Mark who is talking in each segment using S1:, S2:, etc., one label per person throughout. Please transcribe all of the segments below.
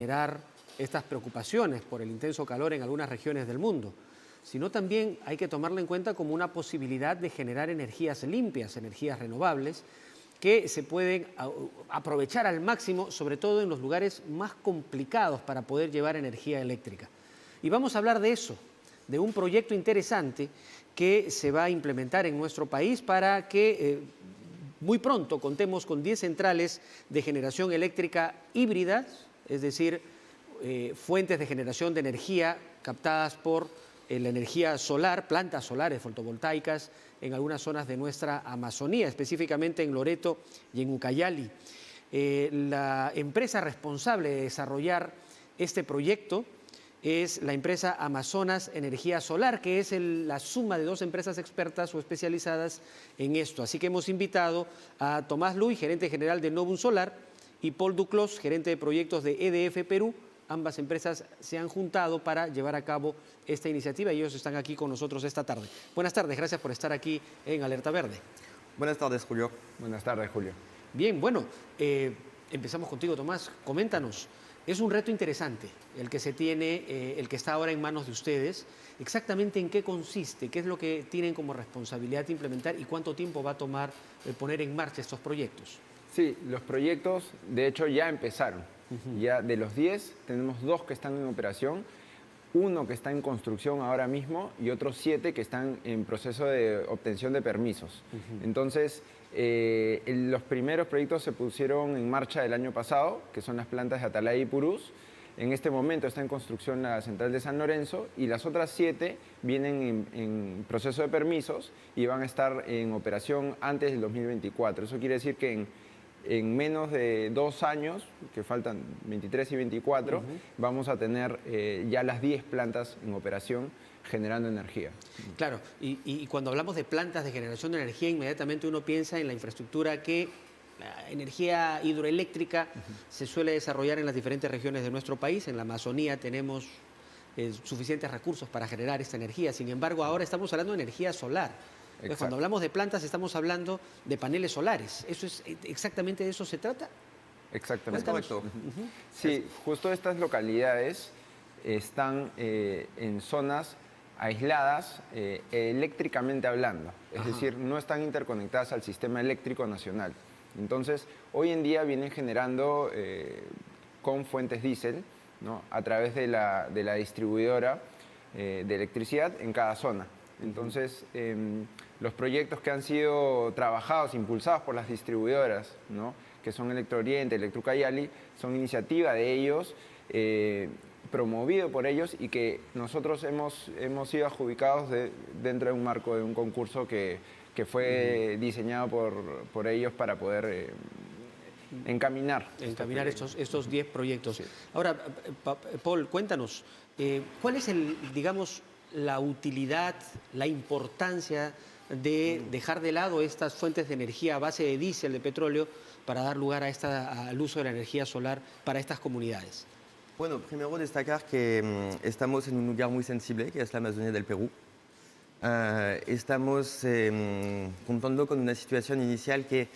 S1: generar estas preocupaciones por el intenso calor en algunas regiones del mundo, sino también hay que tomarla en cuenta como una posibilidad de generar energías limpias, energías renovables, que se pueden aprovechar al máximo, sobre todo en los lugares más complicados para poder llevar energía eléctrica. Y vamos a hablar de eso, de un proyecto interesante que se va a implementar en nuestro país para que muy pronto contemos con 10 centrales de generación eléctrica híbridas, es decir, fuentes de generación de energía captadas por la energía solar, plantas solares fotovoltaicas en algunas zonas de nuestra Amazonía, específicamente en Loreto y en Ucayali. La empresa responsable de desarrollar este proyecto es la empresa Amazonas Energía Solar, que es la suma de dos empresas expertas o especializadas en esto. Así que hemos invitado a Tomás Luy, gerente general de Novum Solar, y Paul Duclos, gerente de proyectos de EDF Perú. Ambas empresas se han juntado para llevar a cabo esta iniciativa y ellos están aquí con nosotros esta tarde. Buenas tardes, gracias por estar aquí en Alerta Verde.
S2: Buenas tardes, Julio.
S3: Buenas tardes, Julio.
S1: Bien, bueno, empezamos contigo, Tomás. Coméntanos. Es un reto interesante el que se tiene, el que está ahora en manos de ustedes. ¿Exactamente en qué consiste? ¿Qué es lo que tienen como responsabilidad de implementar y cuánto tiempo va a tomar poner en marcha estos proyectos?
S3: Sí, los proyectos de hecho ya empezaron. Ya de los 10 tenemos 2 que están en operación, 1 que está en construcción ahora mismo y otros 7 que están en proceso de obtención de permisos. Entonces, los primeros proyectos se pusieron en marcha el año pasado, que son las plantas de Atalaya y Purús. En este momento está en construcción la central de San Lorenzo y las otras 7 vienen en proceso de permisos y van a estar en operación antes del 2024. Eso quiere decir que en menos de 2 años, que faltan 23 y 24, vamos a tener ya las 10 plantas en operación generando energía.
S1: Claro, y cuando hablamos de plantas de generación de energía, inmediatamente uno piensa en la infraestructura que la energía hidroeléctrica se suele desarrollar en las diferentes regiones de nuestro país. En la Amazonía tenemos suficientes recursos para generar esta energía. Sin embargo, ahora estamos hablando de energía solar. Entonces, cuando hablamos de plantas estamos hablando de paneles solares. ¿Exactamente de eso se trata?
S3: Exactamente.
S2: Correcto.
S3: Sí, justo estas localidades están en zonas aisladas eléctricamente hablando. Es decir, no están interconectadas al sistema eléctrico nacional. Entonces, hoy en día vienen generando con fuentes diésel, ¿no?, a través de la distribuidora de electricidad en cada zona. Entonces, los proyectos que han sido trabajados, impulsados por las distribuidoras, ¿no?, que son Electrooriente, Electrucayali, son iniciativa de ellos, promovido por ellos y que nosotros hemos sido adjudicados dentro de un marco de un concurso que fue diseñado por ellos para poder encaminar
S1: estos 10 proyectos.
S3: Sí.
S1: Ahora, Paul, cuéntanos, ¿cuál es digamos, la utilidad, la importancia de dejar de lado estas fuentes de energía a base de diésel, de petróleo, para dar lugar al uso de la energía solar para estas comunidades?
S2: Bueno, primero destacar que estamos en un lugar muy sensible, que es la Amazonía del Perú. Estamos contando con una situación inicial que,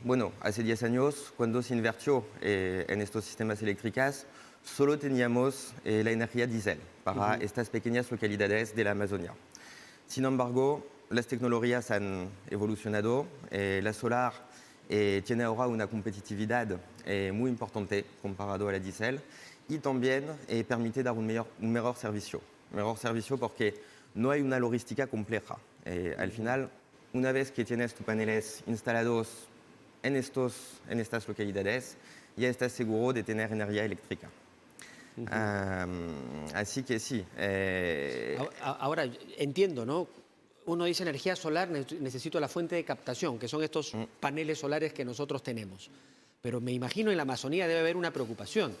S2: bueno, hace 10 años, cuando se invirtió en estos sistemas eléctricos, solo teníamos la energía diésel para estas pequeñas localidades de la Amazonía. Sin embargo, las tecnologías han evolucionado. La solar tiene ahora una competitividad muy importante comparado a la diésel y también permite dar un mejor servicio. Mejor servicio porque no hay una logística compleja. Al final, una vez que tienes tus paneles instalados en estas localidades, ya estás seguro de tener energía eléctrica. Así que sí.
S1: Ahora, entiendo, ¿no? Uno dice energía solar, necesito la fuente de captación, que son estos paneles solares que nosotros tenemos. Pero me imagino en la Amazonía debe haber una preocupación,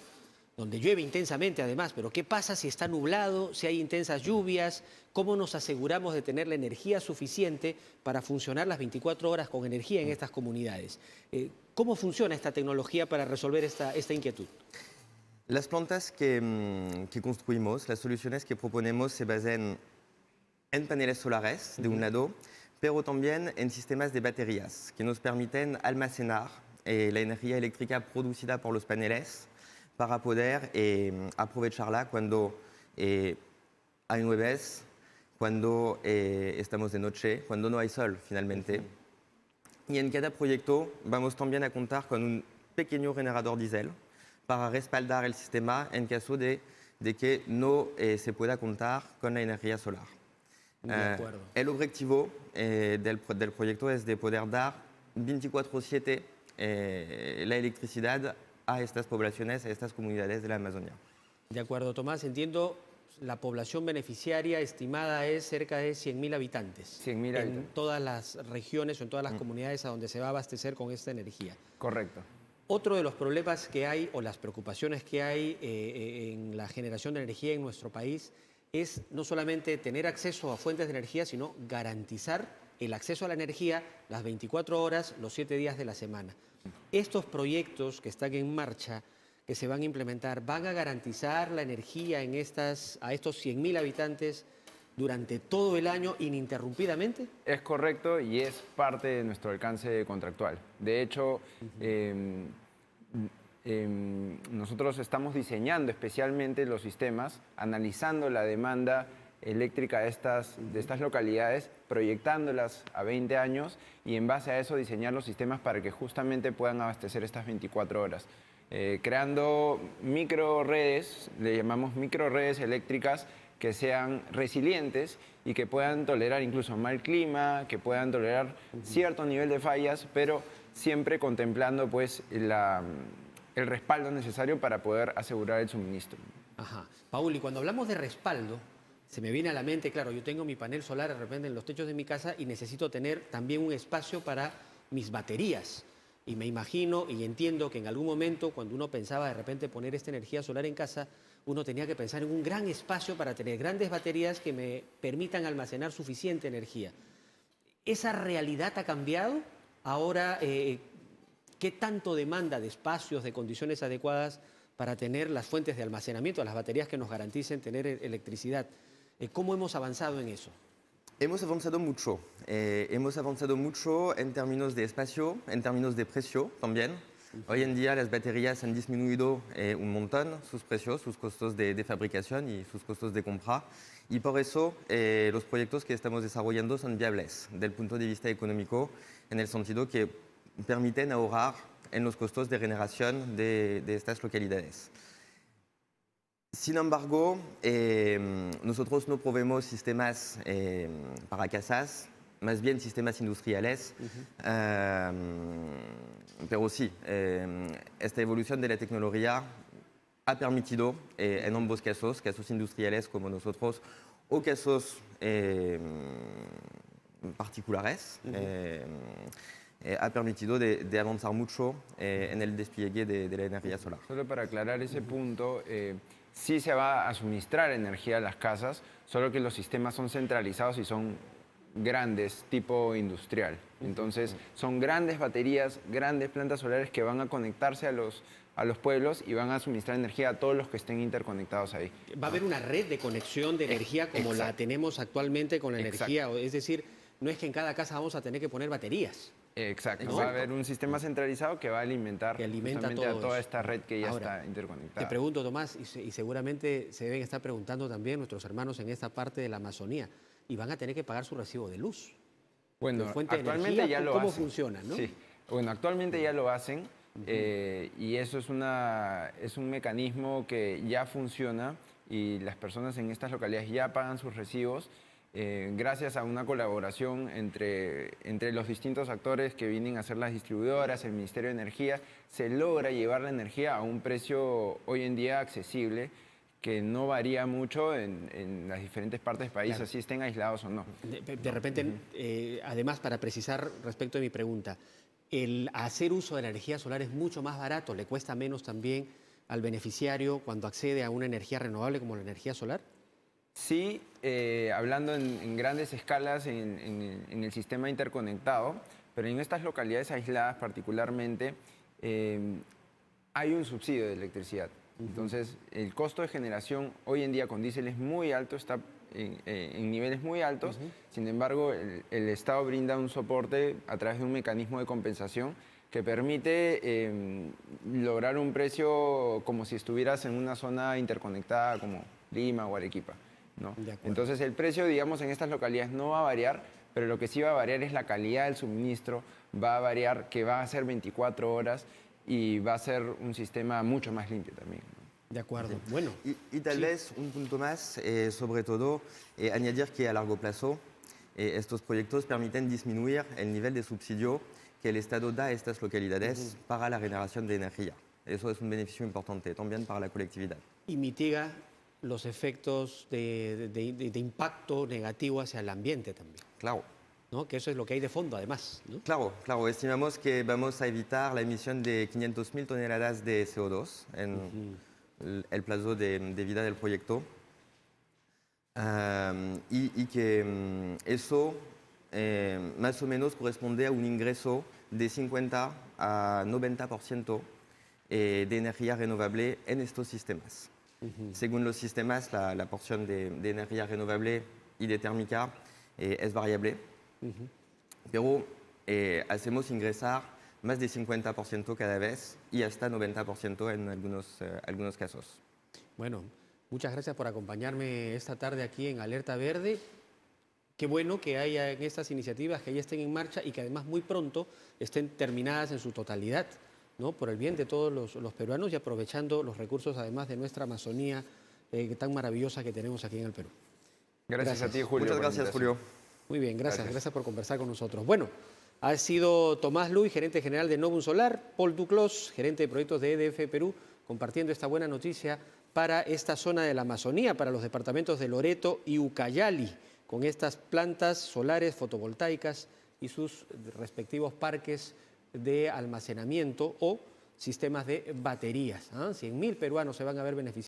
S1: donde llueve intensamente además, pero ¿qué pasa si está nublado, si hay intensas lluvias? ¿Cómo nos aseguramos de tener la energía suficiente para funcionar las 24 horas con energía en estas comunidades? ¿Cómo funciona esta tecnología para resolver esta inquietud?
S2: Las plantas que construimos, las soluciones que proponemos se basan en paneles solares, de un lado, pero también en sistemas de baterías que nos permiten almacenar la energía eléctrica producida por los paneles para poder aprovecharla cuando hay nubes, cuando estamos de noche, cuando no hay sol finalmente. Y en cada proyecto vamos también a contar con un pequeño generador diésel para respaldar el sistema en caso de que no se pueda contar con la energía solar.
S1: De acuerdo.
S2: El objetivo del proyecto es de poder dar 24/7 la electricidad a estas poblaciones, a estas comunidades de la Amazonia.
S1: De acuerdo, Tomás. Entiendo, la población beneficiaria estimada es cerca de 100.000 habitantes.
S3: 100.000
S1: En
S3: habitantes.
S1: todas las regiones o en todas las comunidades a donde se va a abastecer con esta energía.
S3: Correcto.
S1: Otro de los problemas que hay o las preocupaciones que hay en la generación de energía en nuestro país es no solamente tener acceso a fuentes de energía, sino garantizar el acceso a la energía las 24 horas, los 7 días de la semana. Estos proyectos que están en marcha, que se van a implementar, ¿van a garantizar la energía a estos 100.000 habitantes durante todo el año ininterrumpidamente?
S3: Es correcto y es parte de nuestro alcance contractual. De hecho, nosotros estamos diseñando especialmente los sistemas, analizando la demanda eléctrica de estas localidades, proyectándolas a 20 años y en base a eso diseñar los sistemas para que justamente puedan abastecer estas 24 horas. Creando microredes, le llamamos microredes eléctricas, que sean resilientes y que puedan tolerar incluso mal clima, que puedan tolerar cierto nivel de fallas, pero siempre contemplando pues el respaldo necesario para poder asegurar el suministro.
S1: Ajá. Paul, y cuando hablamos de respaldo, se me viene a la mente, claro, yo tengo mi panel solar de repente en los techos de mi casa y necesito tener también un espacio para mis baterías. Y me imagino y entiendo que en algún momento, cuando uno pensaba de repente poner esta energía solar en casa, uno tenía que pensar en un gran espacio para tener grandes baterías que me permitan almacenar suficiente energía. ¿Esa realidad ha cambiado? Ahora, ¿qué tanto demanda de espacios, de condiciones adecuadas para tener las fuentes de almacenamiento, las baterías que nos garanticen tener electricidad? ¿Cómo hemos avanzado en eso?
S2: Hemos avanzado mucho. Hemos avanzado mucho en términos de espacio, en términos de precio también. Hoy en día las baterías han disminuido un montón sus precios, sus costos de fabricación y sus costos de compra. Y por eso los proyectos que estamos desarrollando son viables desde el punto de vista económico, en el sentido que permiten ahorrar en los costos de generación de estas localidades. Sin embargo, nosotros no proveemos sistemas para casas, más bien sistemas industriales. Pero sí, esta evolución de la tecnología ha permitido, en ambos casos industriales como nosotros, o casos particulares, ha permitido de avanzar mucho en el despliegue de la energía solar.
S3: Solo para aclarar ese punto, sí se va a suministrar energía a las casas, solo que los sistemas son centralizados y son grandes, tipo industrial. Entonces, son grandes baterías, grandes plantas solares que van a conectarse a los pueblos y van a suministrar energía a todos los que estén interconectados ahí.
S1: ¿Va a haber una red de conexión de energía como la
S3: Exacto.
S1: tenemos actualmente con la energía?
S3: Exacto.
S1: Es decir, no es que en cada casa vamos a tener que poner baterías.
S3: Exacto.
S1: Exacto.
S3: Va a haber un sistema centralizado que va a alimentar
S1: Que alimenta
S3: justamente a
S1: todo
S3: toda
S1: eso.
S3: esta red que ya
S1: Ahora,
S3: está interconectada.
S1: Te pregunto, Tomás, y seguramente se deben estar preguntando también nuestros hermanos en esta parte de la Amazonía, y van a tener que pagar su recibo de luz.
S3: Bueno,
S1: de fuente de
S3: actualmente
S1: energía,
S3: ya lo
S1: ¿cómo
S3: hacen.
S1: funciona, no?
S3: Sí. Bueno, actualmente ya lo hacen y eso es un mecanismo que ya funciona y las personas en estas localidades ya pagan sus recibos gracias a una colaboración entre los distintos actores que vienen a ser las distribuidoras, el Ministerio de Energía. Se logra llevar la energía a un precio hoy en día accesible, que no varía mucho en las diferentes partes del país,
S1: Claro.
S3: así estén aislados o no.
S1: De repente, además, para precisar respecto de mi pregunta, el hacer uso de la energía solar es mucho más barato, le cuesta menos también al beneficiario cuando accede a una energía renovable como la energía solar.
S3: Sí, hablando en grandes escalas en el sistema interconectado, pero en estas localidades aisladas particularmente hay un subsidio de electricidad. Entonces, el costo de generación hoy en día con diésel es muy alto, está en niveles muy altos. Sin embargo, el Estado brinda un soporte a través de un mecanismo de compensación que permite lograr un precio como si estuvieras en una zona interconectada como Lima o Arequipa, ¿no?
S1: De acuerdo.
S3: Entonces el precio, digamos, en estas localidades no va a variar, pero lo que sí va a variar es la calidad del suministro, va a variar que va a ser 24 horas y va a ser un sistema mucho más limpio también, ¿no?
S1: De acuerdo. Bueno,
S2: Y tal vez un punto más, sobre todo, añadir que a largo plazo estos proyectos permiten disminuir el nivel de subsidio que el Estado da a estas localidades para la generación de energía. Eso es un beneficio importante también para la colectividad.
S1: y mitiga los efectos de impacto negativo hacia el ambiente también,
S2: Claro.
S1: ¿no? Que eso es lo que hay de fondo, además, ¿no?
S2: Claro, claro, estimamos que vamos a evitar la emisión de 500.000 toneladas de CO2 en el plazo de vida del proyecto. Y que eso más o menos corresponde a un ingreso de 50 a 90% de energía renovable en estos sistemas. Según los sistemas, la porción de energía renovable y de térmica es variable, pero hacemos ingresar más de 50% cada vez y hasta 90% en algunos casos.
S1: Bueno, muchas gracias por acompañarme esta tarde aquí en Alerta Verde. Qué bueno que haya en estas iniciativas, que ya estén en marcha y que además muy pronto estén terminadas en su totalidad, ¿no? Por el bien de todos los peruanos y aprovechando los recursos además de nuestra Amazonía tan maravillosa que tenemos aquí en el Perú.
S3: Gracias a ti, Julio.
S2: Muchas
S3: por la
S2: gracias,
S3: invitación.
S2: Julio.
S1: Muy bien, gracias por conversar con nosotros. Bueno, ha sido Tomás Luis, gerente general de Novum Solar, Paul Duclos, gerente de proyectos de EDF Perú, compartiendo esta buena noticia para esta zona de la Amazonía, para los departamentos de Loreto y Ucayali, con estas plantas solares fotovoltaicas y sus respectivos parques de almacenamiento o sistemas de baterías. 100.000 peruanos se van a ver beneficiados.